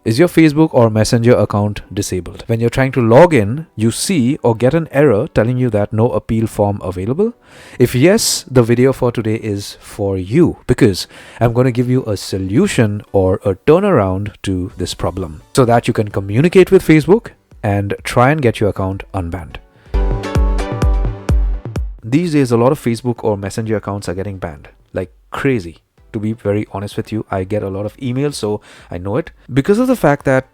Is your Facebook or Messenger account disabled? When you're trying to log in, you see or get an error telling you that no appeal form available. If yes, the video for today is for you, because I'm going to give you a solution or a turnaround to this problem so that you can communicate with Facebook and try and get your account unbanned. These days, a lot of Facebook or Messenger accounts are getting banned like crazy. To be very honest with you, I get a lot of emails, so I know it. Because of the fact that,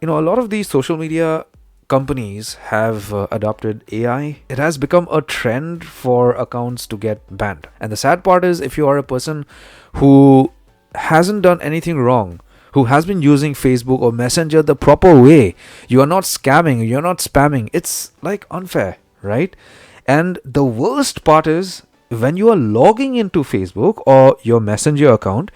a lot of these social media companies have adopted AI, it has become a trend for accounts to get banned. And the sad part is, if you are a person who hasn't done anything wrong, who has been using Facebook or Messenger the proper way, you are not scamming, you're not spamming, it's like unfair, right? And the worst part is, when you are logging into Facebook or your Messenger account,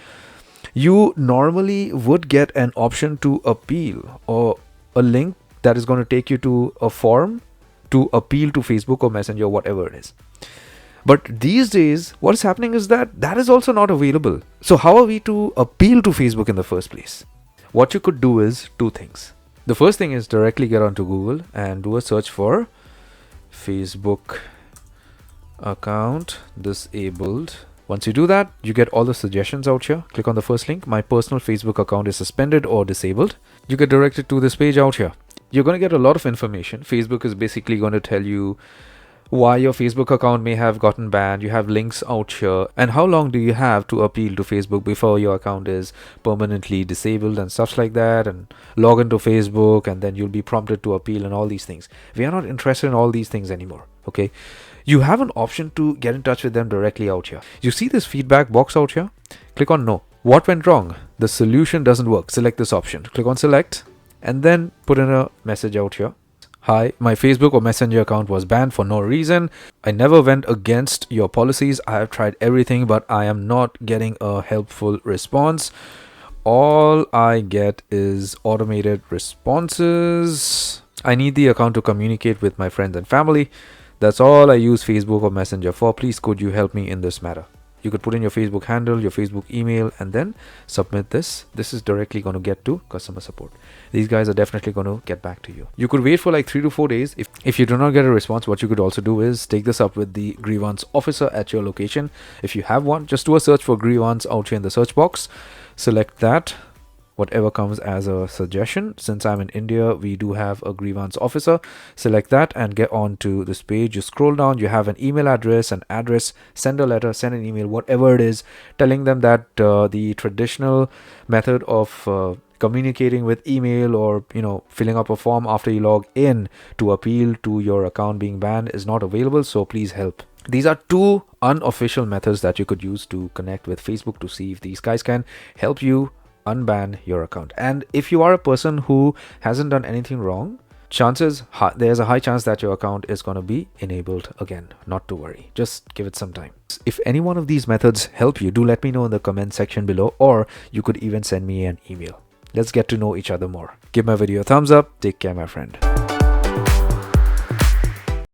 you normally would get an option to appeal or a link that is going to take you to a form to appeal to Facebook or Messenger, whatever it is. But these days, what is happening is that is also not available. So how are we to appeal to Facebook in the first place? What you could do is two things. The first thing is directly get onto Google and do a search for Facebook account disabled. Once you do that, you get all the suggestions out here. Click on the first link. My personal Facebook account is suspended or disabled. You get directed to this page out here. You're going to get a lot of information. Facebook is basically going to tell you why your Facebook account may have gotten banned. You have links out here, and how long do you have to appeal to Facebook before your account is permanently disabled and stuff like that, and log into Facebook and then you'll be prompted to appeal and all these things. We are not interested in all these things anymore. Okay, you have an option to get in touch with them directly out here. You see this feedback box out here? Click on no. What went wrong? The solution doesn't work. Select this option. Click on select and then put in a message out here. Hi, my Facebook or Messenger account was banned for no reason. I never went against your policies. I have tried everything, but I am not getting a helpful response. All I get is automated responses. I need the account to communicate with my friends and family. That's all I use Facebook or Messenger for. Please, could you help me in this matter? You could put in your Facebook handle, your Facebook email, and then submit this. This is directly going to get to customer support. These guys are definitely going to get back to you. You could wait for like 3 to 4 days. If you do not get a response, what you could also do is take this up with the grievance officer at your location. If you have one, just do a search for grievance out here in the search box. Select that. Whatever comes as a suggestion. Since I'm in India, we do have a grievance officer. Select that and get on to this page. You scroll down, you have an email address, send a letter, send an email, whatever it is, telling them that the traditional method of communicating with email or filling up a form after you log in to appeal to your account being banned is not available, so please help. These are two unofficial methods that you could use to connect with Facebook to see if these guys can help you unban your account. And if you are a person who hasn't done anything wrong, there's a high chance that your account is going to be enabled again. Not to worry, just give it some time. If any one of these methods help you, do let me know in the comment section below, or you could even send me an email. Let's get to know each other more. Give my video a thumbs up. Take care, my friend.